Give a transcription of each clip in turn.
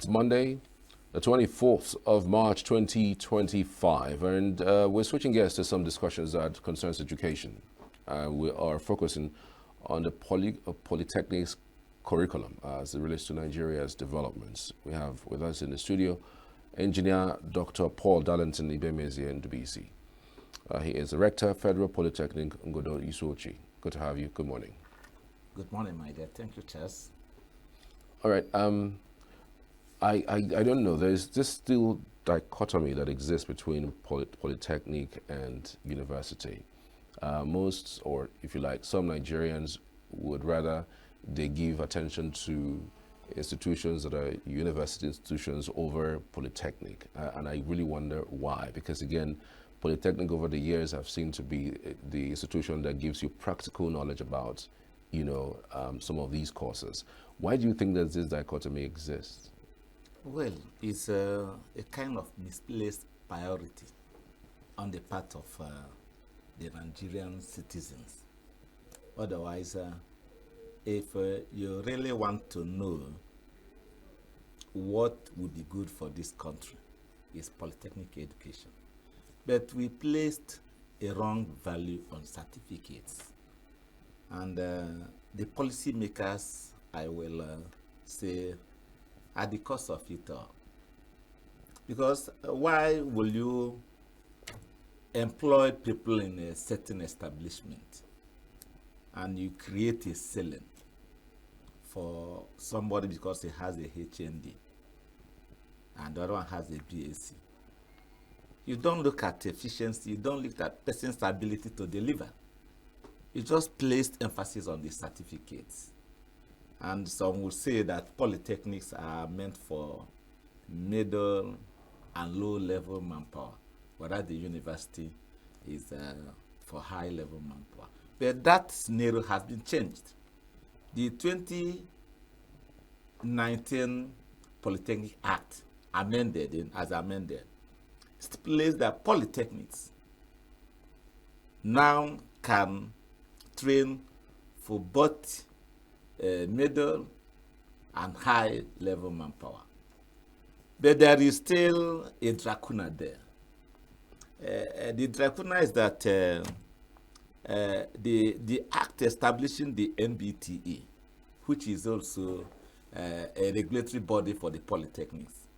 It's Monday, the 24th of March 2025, and we're switching gears to some discussions that concerns education. We are focusing on the Polytechnic's curriculum as it relates to Nigeria's developments. We have with us in the studio engineer Dr. Paul Darlington Ibemezie and Ibemezie. He is the rector, Federal Polytechnic, Ngodo Isuochi. Good to have you. Good morning. Good morning, my dear. Thank you, Charles. All right. I don't know. There's this still dichotomy that exists between Polytechnic and university. Most, or if you like, some Nigerians would rather they give attention to institutions that are university institutions over Polytechnic. And I really wonder why. Because again, Polytechnic over the years have seemed to be the institution that gives you practical knowledge about, some of these courses. Why do you think that this dichotomy exists? Well, it's a kind of misplaced priority on the part of the Nigerian citizens. Otherwise, if you really want to know what would be good for this country, is polytechnic education. But we placed a wrong value on certificates. And the policymakers, I will say, at the cost of it all. Because why will you employ people in a certain establishment and you create a ceiling for somebody because he has a HND and the other one has a BAc? You don't look at efficiency, you don't look at person's ability to deliver. You just placed emphasis on the certificates. And some will say that polytechnics are meant for middle and low level manpower, whereas the university is for high level manpower. But that scenario has been changed. The 2019 Polytechnic Act, as amended, stipulates that polytechnics now can train for both middle and high level manpower. But there is still a dracuna there. The dracuna is that the act establishing the MBTE, which is also a regulatory body for the polytechnics,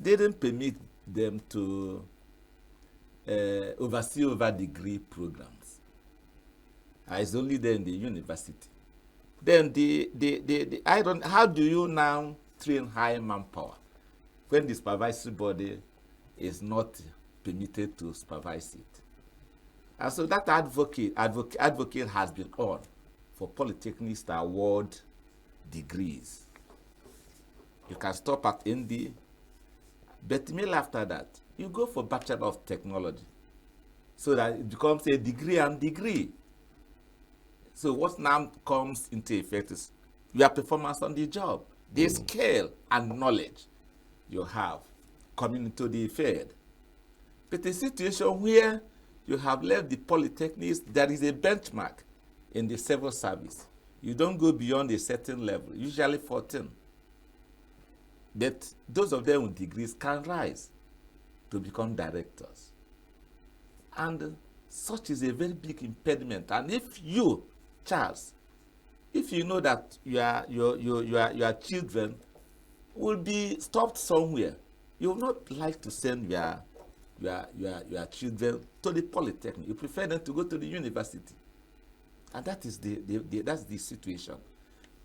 didn't permit them to oversee over degree programs. It's only there in the university. Then how do you now train high manpower when the supervisory body is not permitted to supervise it? And so that advocate has been on for polytechnics to award degrees. You can stop at ND, but immediately after that, you go for Bachelor of Technology, so that it becomes a degree and degree. So what now comes into effect is your performance on the job, the skill and knowledge you have coming into the field. But a situation where you have left the polytechnics, there is a benchmark in the civil service. You don't go beyond a certain level, usually 14. But those of them with degrees can rise to become directors. And such is a very big impediment. And if you, Charles, if you know that your children will be stopped somewhere, you will not like to send your children to the polytechnic. You prefer them to go to the university. And that is that's the situation.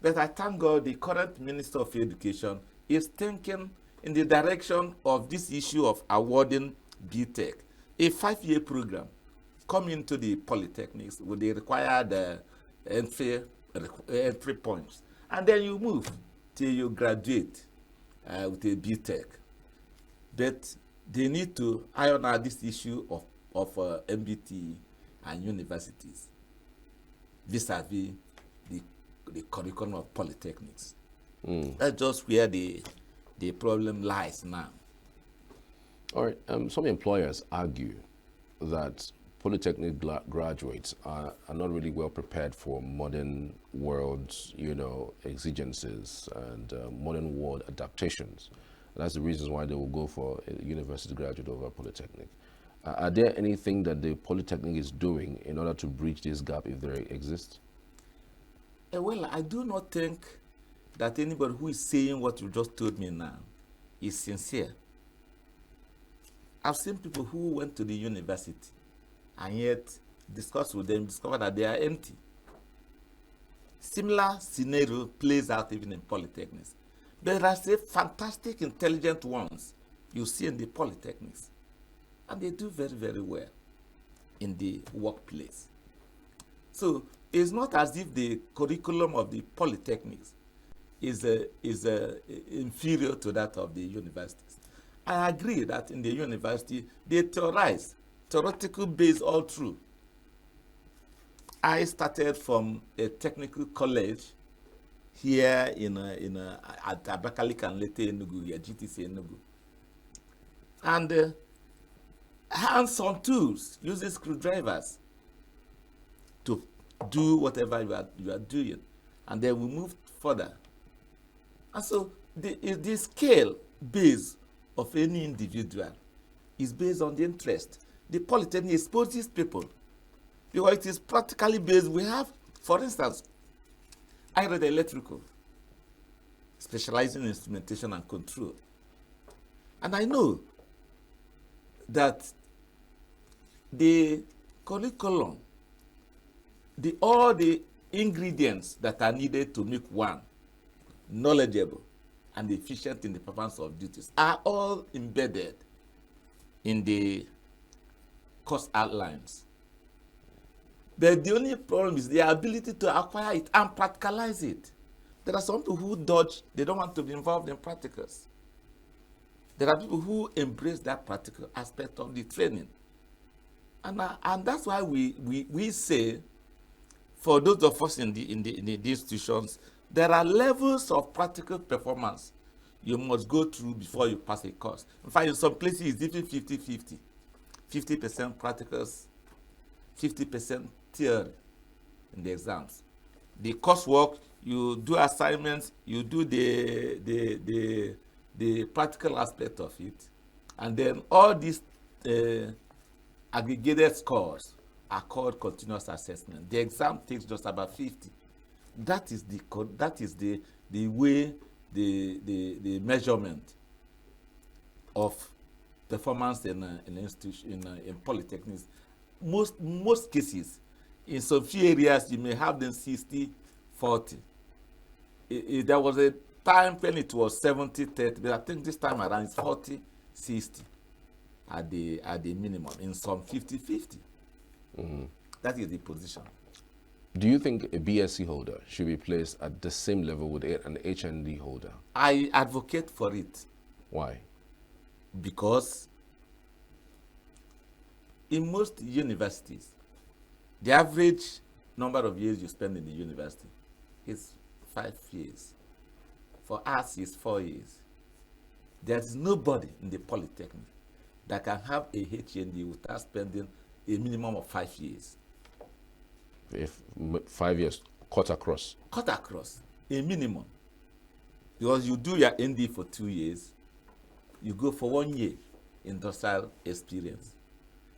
But I thank God the current Minister of Education is thinking in the direction of this issue of awarding BTech, a 5-year program coming into the polytechnics with the required entry points. And then you move till you graduate with a BTech. But they need to iron out this issue of MBT and universities vis-a-vis the curriculum of polytechnics. That's just where the problem lies now. All right. Some employers argue that Polytechnic graduates are not really well prepared for modern world, exigencies and modern world adaptations. That's the reasons why they will go for a university graduate over Polytechnic. Are there anything that the Polytechnic is doing in order to bridge this gap if there exists? Well, I do not think that anybody who is saying what you just told me now is sincere. I've seen people who went to the university and yet discuss with them, discover that they are empty. Similar scenario plays out even in polytechnics. There are say fantastic, intelligent ones you see in the polytechnics, and they do very, very well in the workplace. So it's not as if the curriculum of the polytechnics is inferior to that of the universities. I agree that in the university they theorize, theoretical base all through. I started from a technical college here at Abakaliki and later Enugu, here GTC Enugu. And hands-on tools, using screwdrivers to do whatever you are doing. And then we moved further. And so the scale base of any individual is based on the interest. The Polytechnic exposes people because it is practically based. We have, for instance, I read electrical, specializing in instrumentation and control. And I know that the curriculum, all the ingredients that are needed to make one knowledgeable and efficient in the performance of duties are all embedded in the course outlines. But the only problem is the ability to acquire it and practicalize it. There are some people who dodge, they don't want to be involved in practicals. There are people who embrace that practical aspect of the training. And that's why we say, for those of us in the institutions, there are levels of practical performance you must go through before you pass a course. In fact, in some places, it's even 50-50. 50% practicals, 50% theory in the exams. The coursework, you do assignments, you do the practical aspect of it, and then all these aggregated scores are called continuous assessment. The exam takes just about 50. That is the way the measurement of performance in institution in polytechnics. Most cases, in some few areas, you may have them 60-40. There was a time when it was 70-30, but I think this time around it's 40-60 at the minimum. In some 50-50. Mm-hmm. That is the position. Do you think a BSc holder should be placed at the same level with an HND holder? I advocate for it. Why? Because in most universities, the average number of years you spend in the university is 5 years. For us, it's 4 years. There's nobody in the Polytechnic that can have a HND without spending a minimum of 5 years. If 5 years cut across? Cut across, a minimum. Because you do your ND for 2 years, you go for 1 year industrial experience.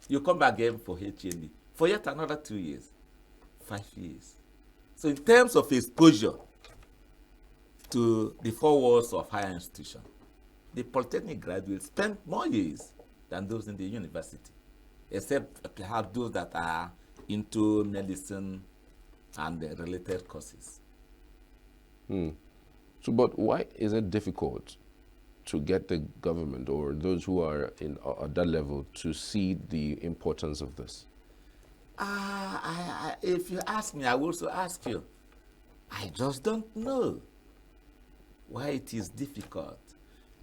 You come back again for HND for yet another 2 years, 5 years. So in terms of exposure to the four walls of higher institution, the Polytechnic graduates spend more years than those in the university, except perhaps those that are into medicine and the related courses. So, but why is it difficult to get the government or those who are at that level to see the importance of this? If you ask me, I will also ask you. I just don't know why it is difficult.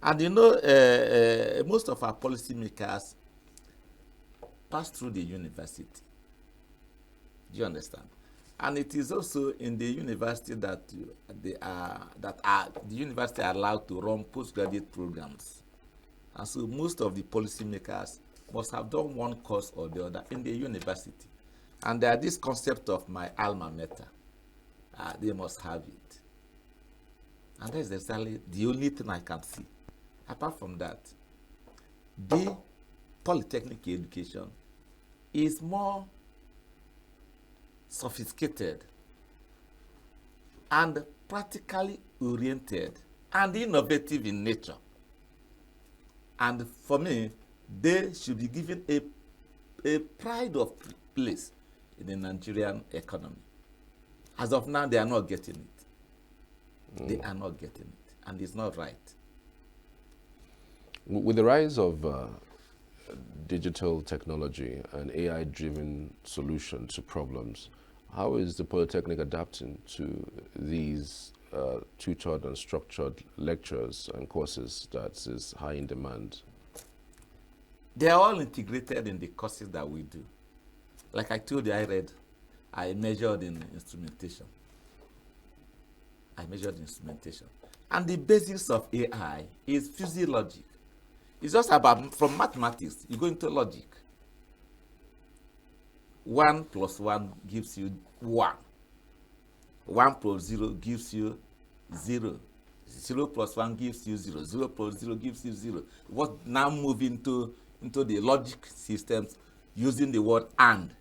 And you know, most of our policymakers pass through the university. Do you understand? And it is also in the university that the university are allowed to run postgraduate programs. And so most of the policymakers must have done one course or the other in the university. And there are this concept of my alma mater. They must have it. And that's exactly the only thing I can see. Apart from that, the Polytechnic education is more sophisticated and practically oriented and innovative in nature. And for me, they should be given a pride of place in the Nigerian economy. As of now, they are not getting it. They are not getting it, and it's not right. With the rise of digital technology and AI-driven solutions to problems, how is the Polytechnic adapting to these tutored and structured lectures and courses that is high in demand? They are all integrated in the courses that we do. Like I told you, I measured in instrumentation. And the basics of AI is physiologic. It's just about, from mathematics, you go into logic. 1 plus 1 gives you 1. 1 plus 0 gives you 0. 0 plus 1 gives you 0. 0 plus 0 gives you 0. What now move into the logic systems using the word and,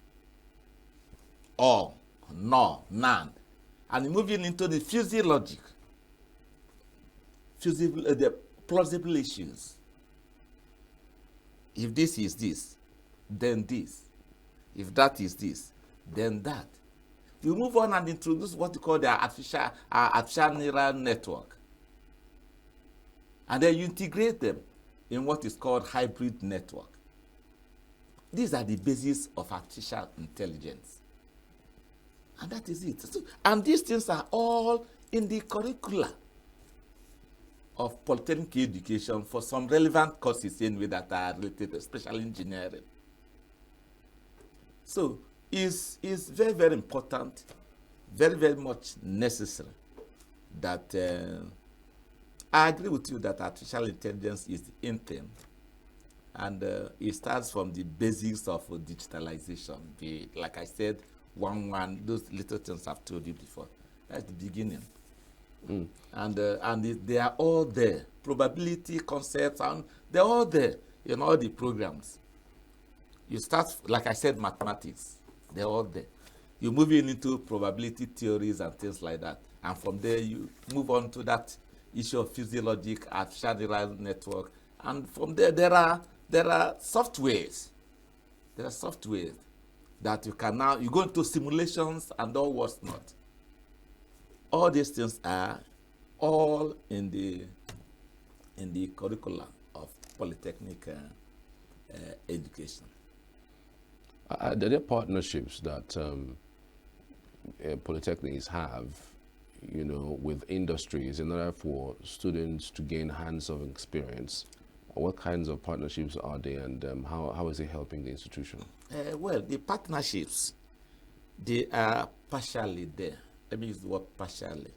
or, nor, none. And moving into the physiologic, the plausible issues. If this is this, then this. If that is this, then that. You move on and introduce what you call the artificial neural network. And then you integrate them in what is called hybrid network. These are the basis of artificial intelligence. And that is it. So, and these things are all in the curricula of Polytechnic education for some relevant courses anyway that are related to special engineering. So it's very, very important, very, very much necessary that I agree with you that artificial intelligence is the in thing, and it starts from the basics of digitalization. Like I said, those little things I've told you before. That's the beginning. And they are all there. Probability concepts, and they're all there in all the programs. You start, like I said, mathematics. They're all there. You move into probability theories and things like that. And from there, you move on to that issue of physiologic, artificial neural network. And from there, there are softwares. There are softwares that you can now, you go into simulations and all what's not. All these things are all in the curricula of Polytechnic education. Are there partnerships that polytechnics have, with industries in order for students to gain hands-on experience? What kinds of partnerships are there, and how is it helping the institution? Well, the partnerships, they are partially there. Let me use the word partially.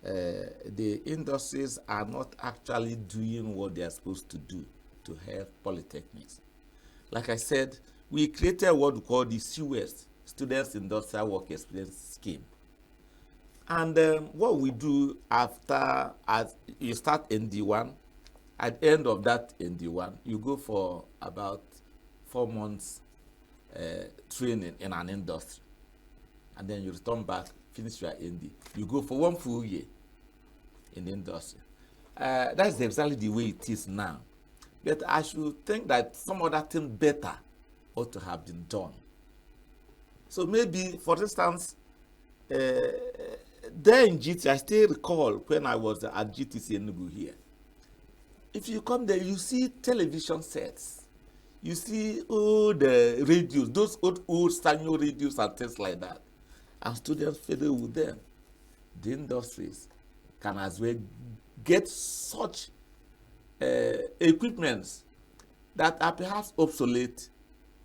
The industries are not actually doing what they are supposed to do to help polytechnics. Like I said, we created what we call the SUS, Students Industrial Work Experience Scheme. And what we do after, as you start ND1, at the end of that ND1, you go for about 4 months training in an industry. And then you return back, finish your ND. You go for 1 full year in the industry. That's exactly the way it is now. But I should think that some other thing better ought to have been done. So maybe, for instance, there in GT, I still recall when I was at GTC Enugu here. If you come there, you see television sets. You see all the radios, those old stereo radios and things like that. And students fiddle with them. The industries can as well get such equipments that are perhaps obsolete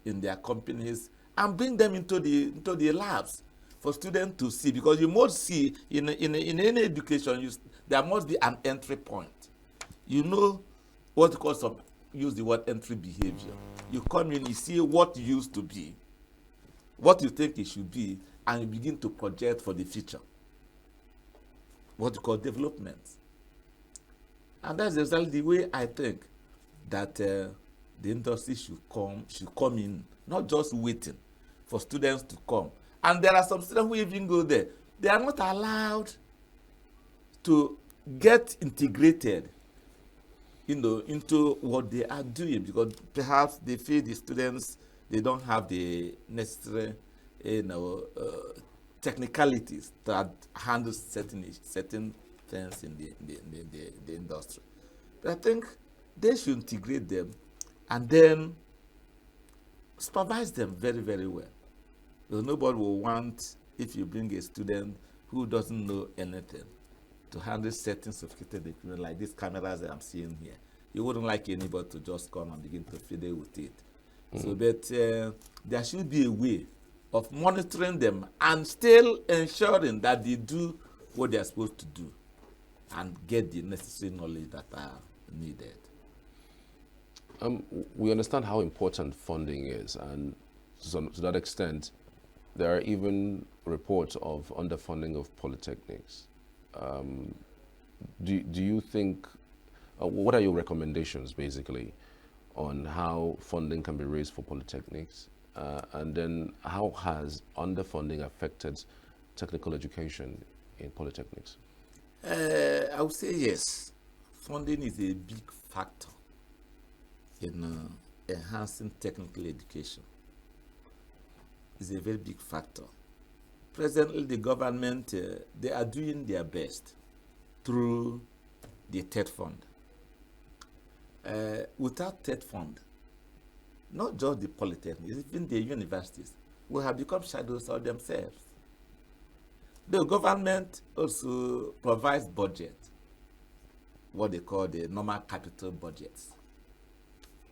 in their companies and bring them into the labs for students to see, because you must see in any education there must be an entry point. You know what you call some use the word entry behavior. You come in, you see what you used to be, what you think it should be, and you begin to project for the future. What you call development. And that's exactly the way I think that the industry should come in, not just waiting for students to come. And there are some students who even go there. They are not allowed to get integrated, into what they are doing, because perhaps they feel the students, they don't have the necessary, technicalities that handle certain things in the industry. But I think they should integrate them and then supervise them very, very well. Because nobody will want, if you bring a student who doesn't know anything, to handle certain sophisticated equipment like these cameras that I'm seeing here. You wouldn't like anybody to just come and begin to fiddle with it. So, but there should be a way of monitoring them and still ensuring that they do what they are supposed to do and get the necessary knowledge that are needed. We understand how important funding is, and to that extent, there are even reports of underfunding of polytechnics. Do you think, what are your recommendations basically on how funding can be raised for polytechnics? And then how has underfunding affected technical education in polytechnics? I would say yes. Funding is a big factor in enhancing technical education. It's a very big factor. Presently, the government, they are doing their best through the TED fund. Without TED fund, not just the polytechnics, even the universities will have become shadows of themselves. The government also provides budget, what they call the normal capital budgets.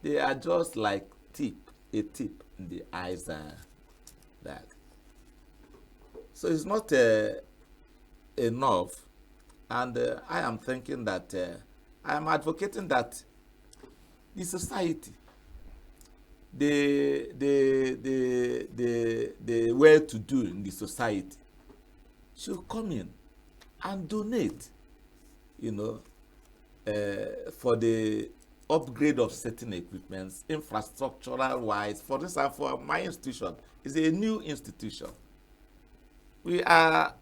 They are just like a tip in the ice bag. So it's not enough, and I am thinking that I am advocating that the society, the well-to-do in the society should come in and donate, for the upgrade of certain equipments, infrastructural wise. For instance, for my institution, it's a new institution. We have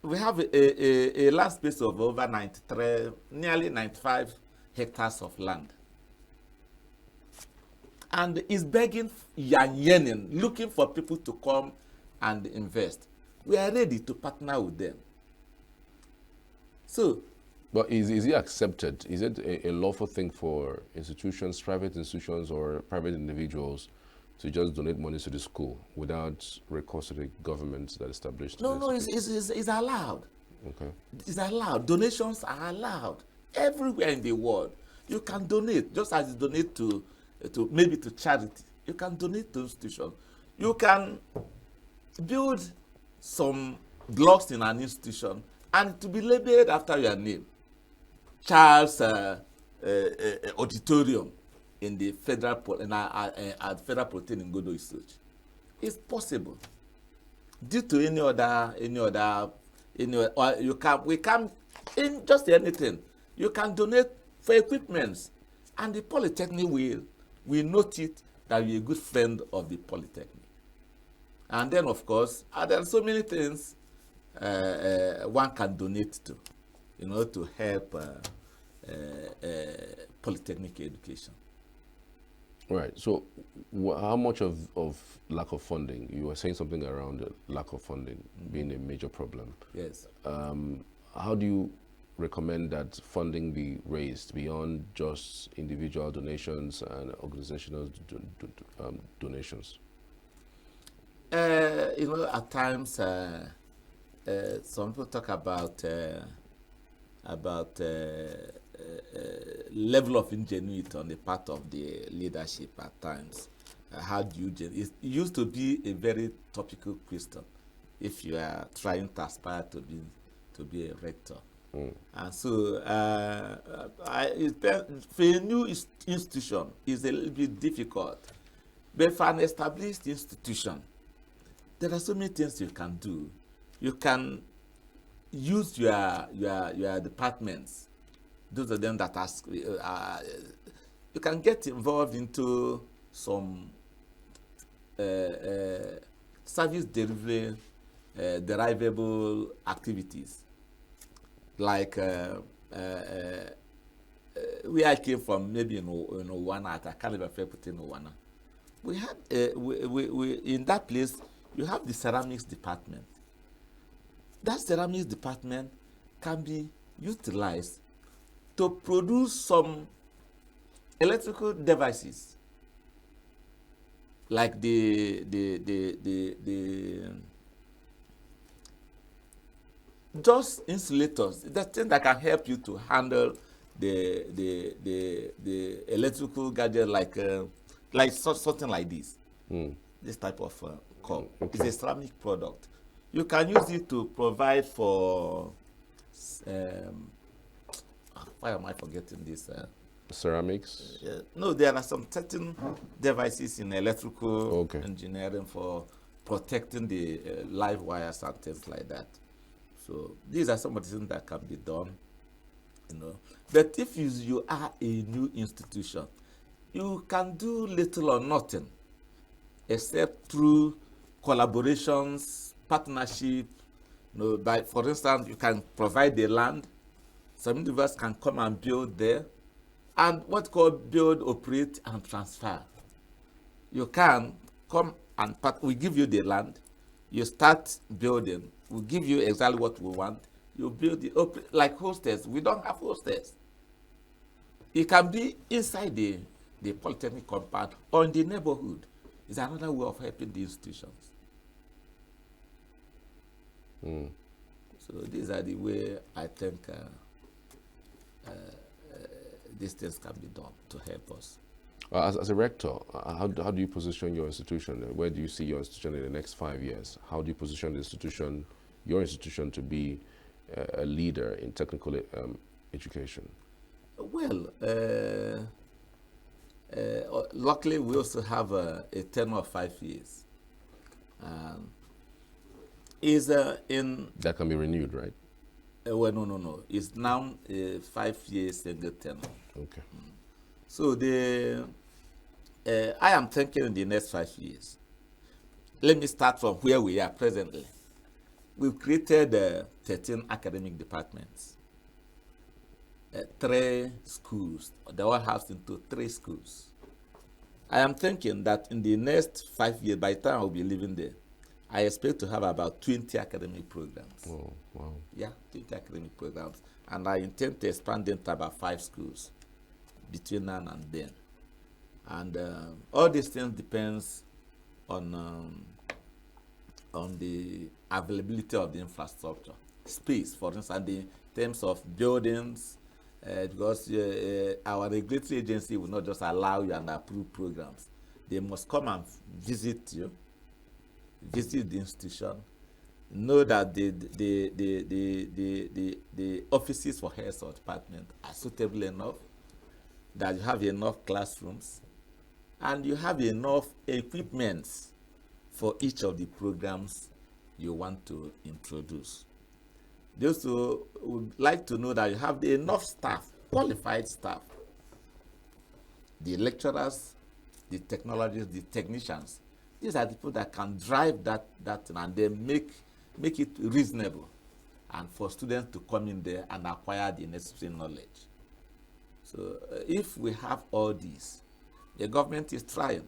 a land space of over 93, nearly 95 hectares of land. And is begging, yearning, looking for people to come and invest. We are ready to partner with them. So, but is it accepted? Is it a lawful thing for institutions, private institutions or private individuals to just donate money to the school without recourse to the government that established? No, it's allowed. Okay. It's allowed. Donations are allowed everywhere in the world. You can donate, just as you donate to maybe to charity. You can donate to institutions. You can build some blocks in an institution and to be labeled after your name. Charles Auditorium in the Federal at Federal Polytechnic in Godo Research. It's possible. Due to any other, or we can in just anything. You can donate for equipments, and the Polytechnic will note it that you're a good friend of the Polytechnic. And then, of course, there are so many things one can donate to, to help Polytechnic education. Right. So, how much of lack of funding? You were saying something around the lack of funding being a major problem. Yes. How do you recommend that funding be raised beyond just individual donations and organizational donations? At times, some people talk about level of ingenuity on the part of the leadership at times. How do you it used to be a very topical question if you are trying to aspire to be a rector. And so, for a new institution, it's a little bit difficult. But for an established institution, there are so many things you can do. You can use your departments, those of them that ask, you can get involved into some service delivery derivable activities, like where I came from, maybe in Owana, I can't even put in Owana. We had we in that place you have the ceramics department. That ceramics department can be utilized to produce some electrical devices, like just insulators, that thing that can help you to handle the electrical gadget, like something like this. This type of cup. It's a ceramic product. You can use it to provide for why am I forgetting this? Ceramics? No, there are some certain devices in electrical engineering for protecting the live wires and things like that. So these are some of the things that can be done, you know. But if you are a new institution, you can do little or nothing except through collaborations, partnership. You know, for instance, you can provide the land. Some individuals can come and build there, and what's called build, operate, and transfer. You can come and we give you the land, you start building, we give you exactly what we want, you build it, like hostels. We don't have hostels. It can be inside the Polytechnic compound or in the neighborhood. It's another way of helping the institutions. So these are the way I think these things can be done to help us. As a rector, how do you position your institution? Where do you see your institution in the next 5 years? How do you position the institution, your institution, to be a leader in technical education? Well, luckily we also have a tenure of 5 years. That can be renewed, right? Well, no. It's now 5 years single tenure. Okay. So I am thinking in the next 5 years. Let me start from where we are presently. We've created 13 academic departments, 3 schools. They all housed into 3 schools. I am thinking that in the next 5 years, by the time I'll be living there, I expect to have about 20 academic programs. Oh, wow. Yeah, 20 academic programs. And I intend to expand them to about 5 schools between now and then. And all these things depends on the availability of the infrastructure. Space, for instance, in terms of buildings, because our regulatory agency will not just allow you and approve programs. They must come and visit you, visit the institution, know that the offices for heads of department are suitable enough, that you have enough classrooms, and you have enough equipments for each of the programs you want to introduce. They also would like to know that you have enough staff, qualified staff, the lecturers, the technologists, the technicians. These are the people that can drive that and then make it reasonable, and for students to come in there and acquire the necessary knowledge. So if we have all these, the government is trying.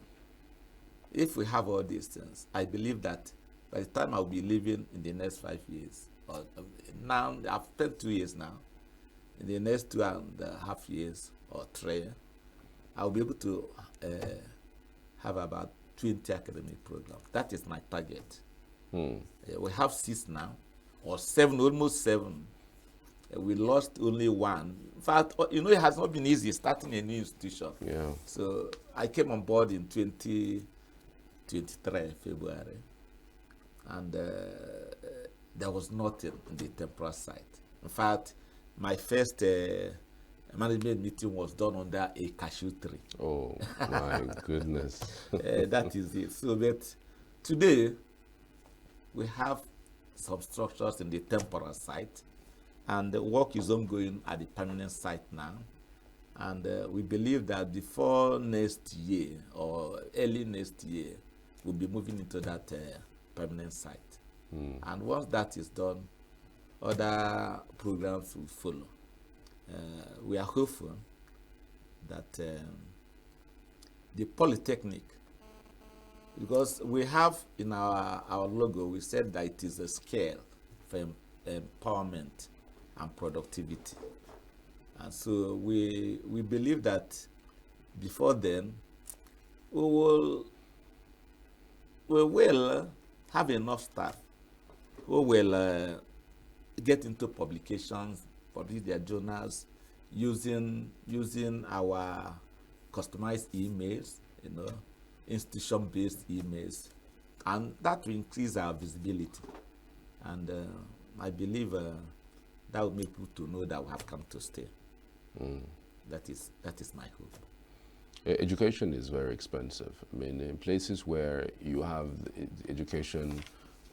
If we have all these things, I believe that by the time I'll be living in the next 5 years, or now I've spent 2 years now, in the next 2.5 years or 3, I'll be able to have about 20 academic programs. That is my target. We have 6 now, or 7, almost 7. We lost only 1. In fact, you know, it has not been easy starting a new institution. Yeah. So I came on board in 2023, February, and there was nothing on the temporal site. In fact, my first management meeting was done under a cashew tree. Oh my goodness. That is it. So, but today we have some structures in the temporary site, and the work is ongoing at the permanent site now. And we believe that before next year or early next year, we'll be moving into that permanent site. And once that is done, other programs will follow. We are hopeful that the Polytechnic, because we have in our logo, we said that it is a scale for empowerment and productivity. And so we believe that before then, we will have enough staff who will get into publications, publish their journals, using our customized emails, institution-based emails, and that will increase our visibility. And I believe that will make people to know that we have come to stay. That is my hope. Education is very expensive. I mean, in places where you have education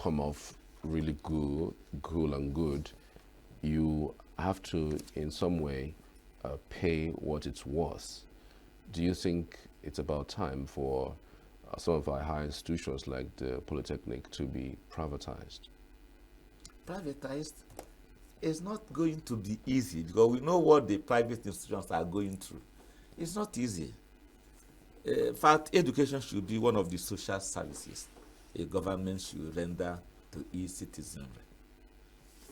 come off really cool and good, you have to, in some way, pay what it's worth. Do you think it's about time for some of our higher institutions like the Polytechnic to be privatized? Privatized is not going to be easy, because we know what the private institutions are going through. It's not easy. In fact, education should be one of the social services a government should render to its citizenry.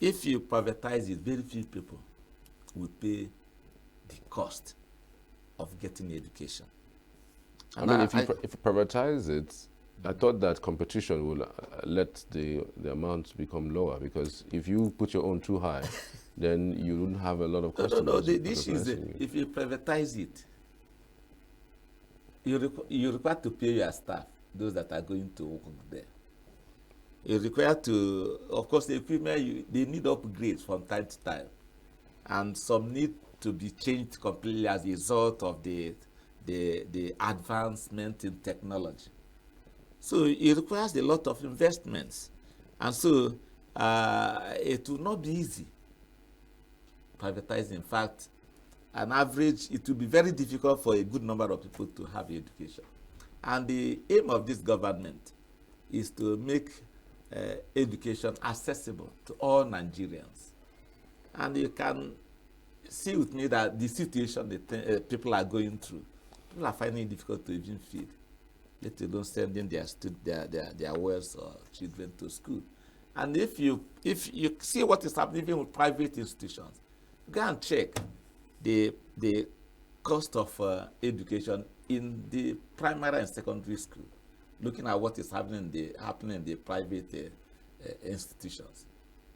If you privatize it, very few people will pay the cost of getting education. And I mean, if you privatize it, I thought that competition will let the amount become lower, because if you put your own too high, then you don't have a lot of customers. No. The issue is if you privatize it, you're required to pay your staff, those that are going to work there. You're required to, of course, the equipment, they need upgrades from time to time, and some need to be changed completely as a result of the advancement in technology. So it requires a lot of investments, and so it will not be easy privatizing. In fact, an average, it will be very difficult for a good number of people to have education. And the aim of this government is to make education accessible to all Nigerians. And you can see with me that the situation that people are going through, people are finding it difficult to even feed, let alone sending their wives or children to school. And if you see what is happening even with private institutions, go and check the cost of education in the primary and secondary school, looking at what is happening in the private institutions.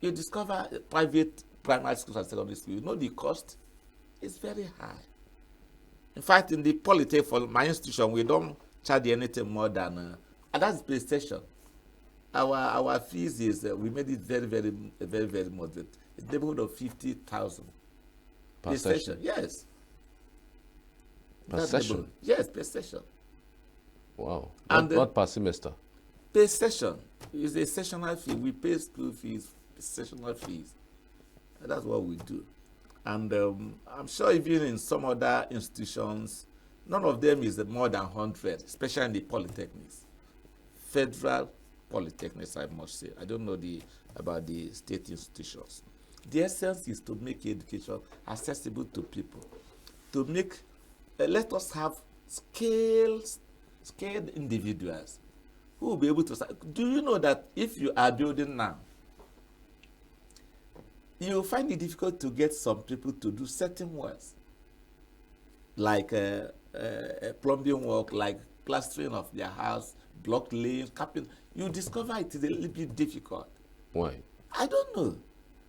You discover private primary schools and secondary schools, the cost is very high. In fact, in the Polytechnic, for my institution, we don't charge anything more than, and that's PlayStation. Our fees is, we made it very, very, very, very moderate. It's the neighborhood of 50,000 per session. Yes. Per session? Yes, per session. Wow. And not per semester? Per session. It's a sessional fee. We pay school fees, sessional fees. And that's what we do. And I'm sure even in some other institutions, none of them is more than 100, especially in the polytechnics. Federal polytechnics, I must say. I don't know about the state institutions. The essence is to make education accessible to people. To make, let us have scaled individuals who will be able to. Do you know that if you are building now, you find it difficult to get some people to do certain works, like plumbing work, like plastering of their house, block laying, carpet. You discover it is a little bit difficult. Why? I don't know.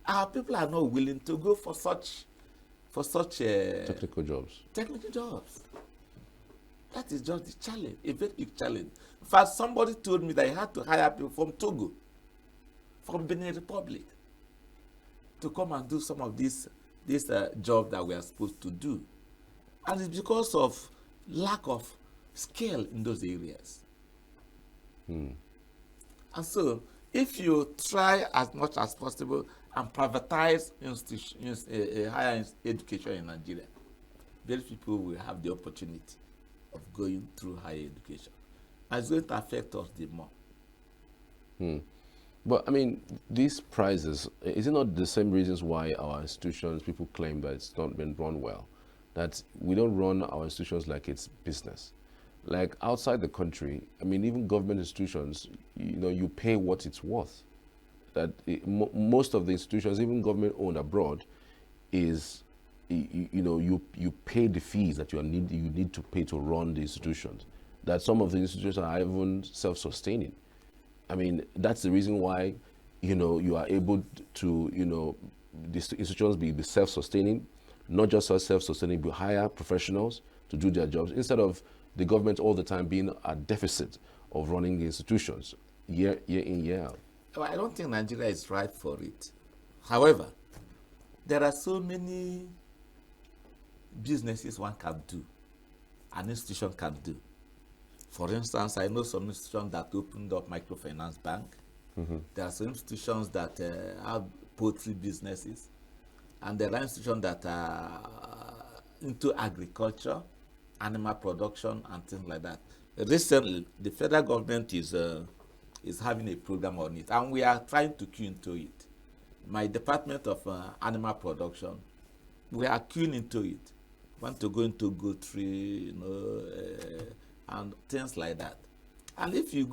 Our people are not willing to go for such technical jobs. Technical jobs. That is just the challenge, a very big challenge. In fact, somebody told me that he had to hire people from Togo, from Benin Republic, to come and do some of these this job that we are supposed to do. And it's because of lack of scale in those areas. Hmm. And so, if you try as much as possible and privatize institutions, higher education in Nigeria, very people will have the opportunity of going through higher education. And it's going to affect us the more. Hmm. But I mean, these prizes, is it not the same reasons why our institutions, people claim that it's not been run well? That we don't run our institutions like it's business. Like outside the country, I mean, even government institutions, you pay what it's worth. That most of the institutions, even government owned abroad, is you pay the fees that you need to pay to run the institutions. That some of the institutions are even self-sustaining. I mean, that's the reason why, you are able to, the institutions be self-sustaining, not just self-sustaining, but hire professionals to do their jobs instead of the government all the time being a deficit of running the institutions year in, year out. Well, I don't think Nigeria is ripe for it. However, there are so many businesses one can do, an institution can do. For instance, I know some institutions that opened up microfinance bank. There are some institutions that have poultry businesses, and there are institutions that are into agriculture, animal production, and things like that. Recently, the federal government is having a program on it, and we are trying to key into it. My department of animal production, we are keying into it. Want to go into goatry, and things like that. And if you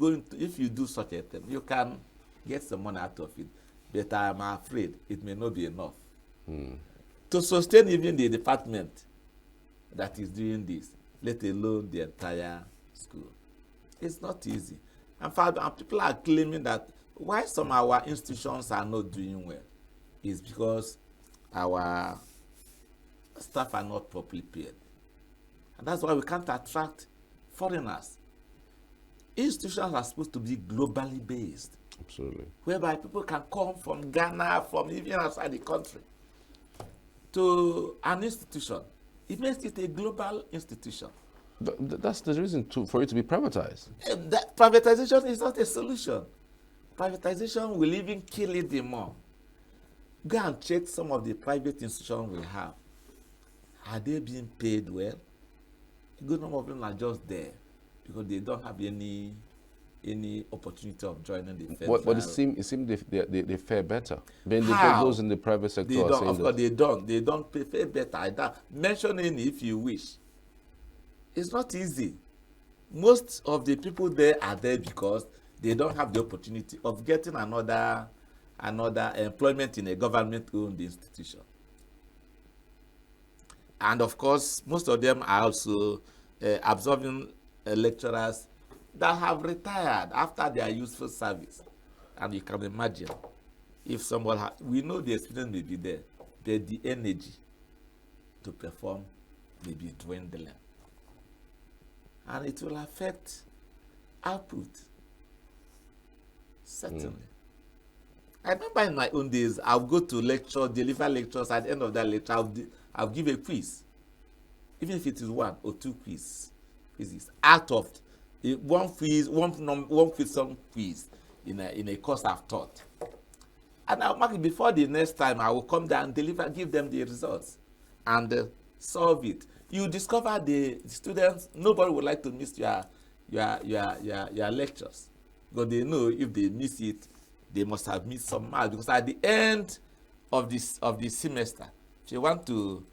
do such a thing, you can get some money out of it. But I'm afraid it may not be enough to sustain even the department that is doing this, let alone the entire school. It's not easy. In fact, and people are claiming that why some of our institutions are not doing well is because our staff are not properly paid. And that's why we can't attract foreigners. Institutions are supposed to be globally based. Absolutely. Whereby people can come from Ghana, from even outside the country, to an institution. It makes it a global institution. That's the reason for it to be privatized. And that privatization is not a solution. Privatization will even kill it the more. Go and check some of the private institutions we have. Are they being paid well? A good number of them are just there because they don't have any opportunity of joining the federal. But it seems they fare better. Then How? those in the private sector They are don't, saying of course, they don't pay better. I don't mention any if you wish. It's not easy. Most of the people there are there because they don't have the opportunity of getting another employment in a government-owned institution. And of course, most of them are also absorbing lecturers that have retired after their useful service. And you can imagine if someone we know the experience may be there, but the energy to perform may be dwindling. And it will affect output. Certainly. I remember in my own days, I'll go to lecture, deliver lectures. At the end of that lecture, I'll give a quiz. Even if it is 1 or 2 quizzes out of one quiz in a course I've taught. And I'll mark it before the next time I will come down and give them the results and solve it. You discover the students, nobody would like to miss your lectures. Because they know if they miss it, they must have missed some marks. Because at the end of the semester, if you want to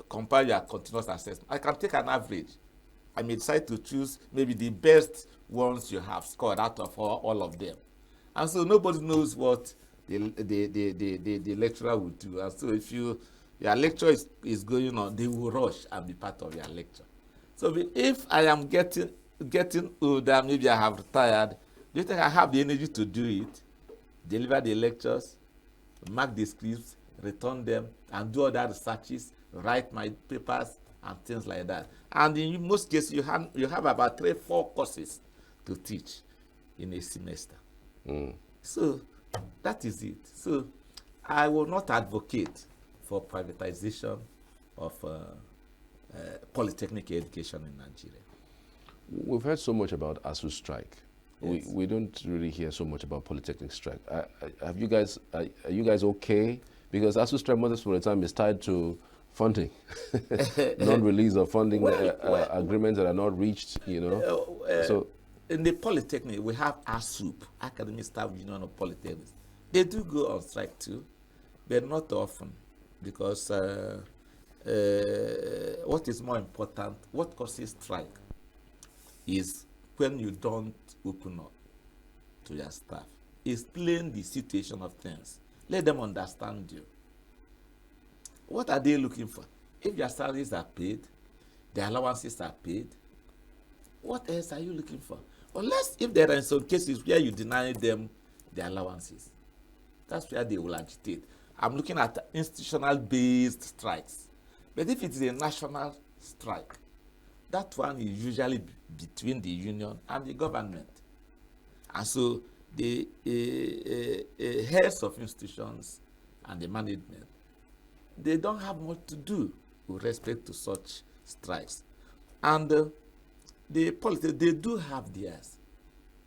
compare your continuous assessment, I can take an average. I may decide to choose maybe the best ones you have scored out of all of them. And so nobody knows what the lecturer will do. And so if your lecture is going on, they will rush and be part of your lecture. So if I am getting older, maybe I have retired, do you think I have the energy to do it? Deliver the lectures, mark the scripts, return them, and do other researches, write my papers, and things like that. And in most cases, you have about 3-4 courses to teach in a semester. So that is it. So I will not advocate for privatization of polytechnic education in Nigeria. We've heard so much about ASU strike. Yes. We don't really hear so much about Polytechnic strike. Have you guys, are you guys okay? Because ASU strike most of the time is tied to funding, non-release of funding agreements that are not reached, you know. So in the Polytechnic, we have ASUP, Academic Staff Union of Polytechnics. They do go on strike too, but not often, because what is more important, what causes strike is when you don't open up to your staff. Explain the situation of things. Let them understand you. What are they looking for? If your salaries are paid, the allowances are paid, what else are you looking for? Unless if there are some cases where you deny them the allowances. That's where they will agitate. I'm looking at institutional-based strikes. But if it's a national strike, that one is usually between the union and the government. And so the heads of institutions and the management, they don't have much to do with respect to such strikes. And the politics, they do have theirs.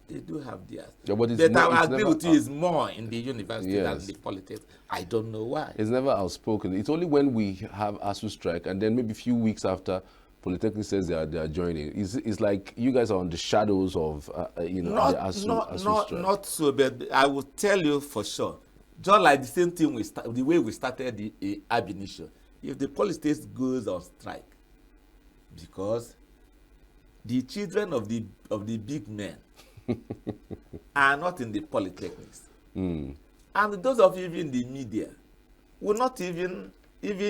They do have theirs. Yeah, but I agree with you, is more in the university than the politics. I don't know why. It's never outspoken. It's only when we have ASU strike, and then maybe a few weeks after, Polytechnic says they are joining. It's like you guys are on the shadows of, you know, the ASU strike. Not so, but I will tell you for sure. Just like the same thing the way we started the Ibemezie. If the politics goes on strike, because the children of the big men are not in the polytechnics, and those of you in the media will not even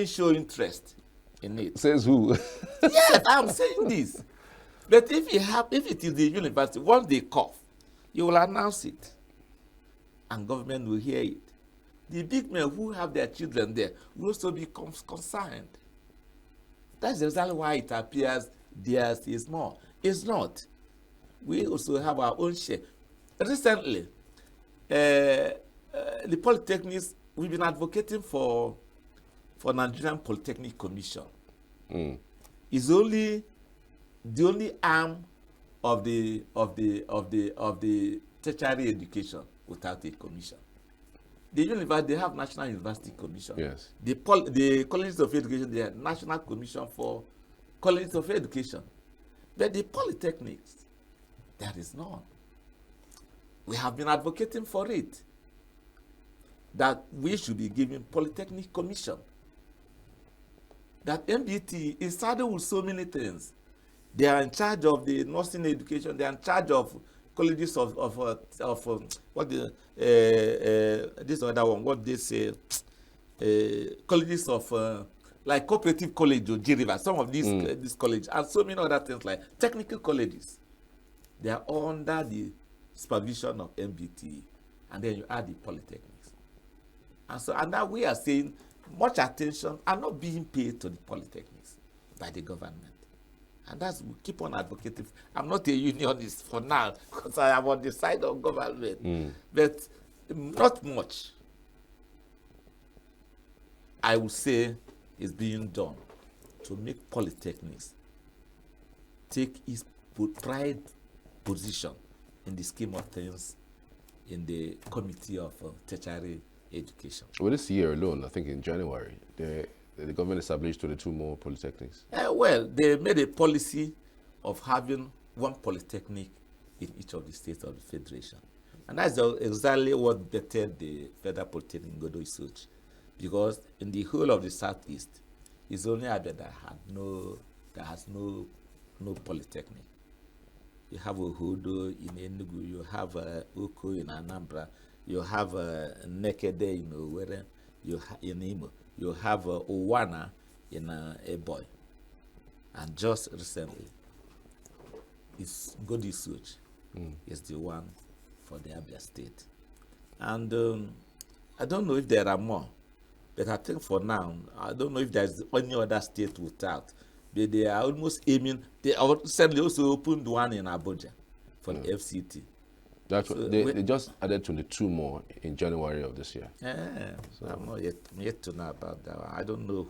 show interest in it. Says who? Yes, I'm saying this. But if it is the university, once they cough, you will announce it, and government will hear it. The big men who have their children there will also be concerned. That's exactly why it appears theirs is more. It's not. We also have our own share. Recently, the polytechnics, we've been advocating for Nigerian Polytechnic Commission. It's the only arm of the tertiary education without a commission. The university, they have National University Commission. Yes. The colleges of education, they have National Commission for Colleges of Education. But the polytechnics, there is none. We have been advocating for it, that we should be giving Polytechnic Commission. That MBT is saddled with so many things. They are in charge of the nursing education. They are in charge of colleges of what the this other one, what they say, colleges of like cooperative college or G-River, some of these colleges, and so many other things like technical colleges. They are under the supervision of MBT, and then you add the polytechnics. And now we are saying much attention are not being paid to the polytechnics by the government. And that's, we keep on advocating. I'm not a unionist for now, because I am on the side of government. But not much, I would say, is being done to make polytechnics take its pride position in the scheme of things in the Committee of Tertiary Education. Well, this year alone, I think in January, the government established 22 more polytechnics. Well, they made a policy of having one polytechnic in each of the states of the Federation. And that's exactly what bettered the Federal Polytechnic in Godo Isochi. Because in the whole of the Southeast, it's only Abia that has no polytechnic. You have Ohodo in Enugu, you have Oko in Anambra, you have Nekede in Owerri, in Imo, you have Owana in Ebonyi. And just recently, it's Godo Isochi is the one for the Abia State. And I don't know if there are more, but I think for now, I don't know if there's any other state without. But they are almost aiming. They recently also opened one in Abuja for the FCT. That's So what, they just added 22 more in January of this year. I'm not yet, I'm yet to know about that. I don't know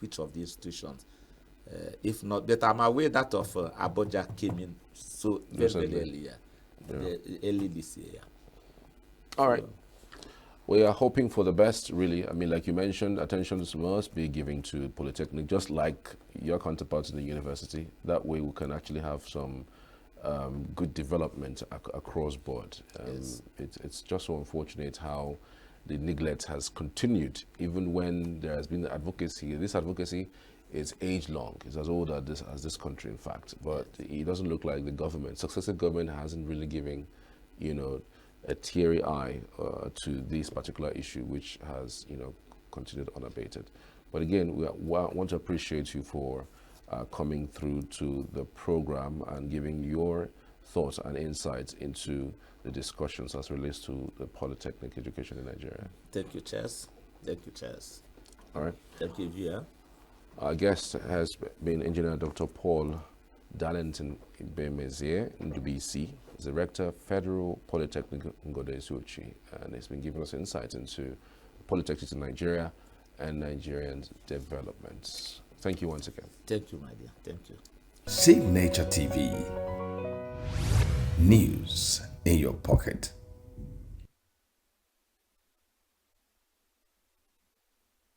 which of the institutions. If not, but I'm aware that of Abuja came in so very, very Recently. early, early this year. All right. We are hoping for the best, really. I mean, like you mentioned, attention must be given to Polytechnic, just like your counterparts in the university. That way we can actually have some good development across board. Yes. It's just so unfortunate how the neglect has continued, even when there has been advocacy. This advocacy is age-long. It's as old as this country, in fact. But it doesn't look like the government, successive government, hasn't really given, a teary eye to this particular issue, which has, continued unabated. But again, we want to appreciate you for coming through to the program and giving your thoughts and insights into the discussions as relates to the polytechnic education in Nigeria. Thank you, Chess. Thank you, Chess. All right. Thank you, Via. Our guest has been Engineer Dr. Paul Darlington Ibemezie, Ndubisi. He's the Rector, Federal Polytechnic Ngozi, and he's been giving us insights into polytechnics in Nigeria and Nigerian developments. Thank you once again. Thank you, my dear. Thank you. Save Nature TV. News in your pocket.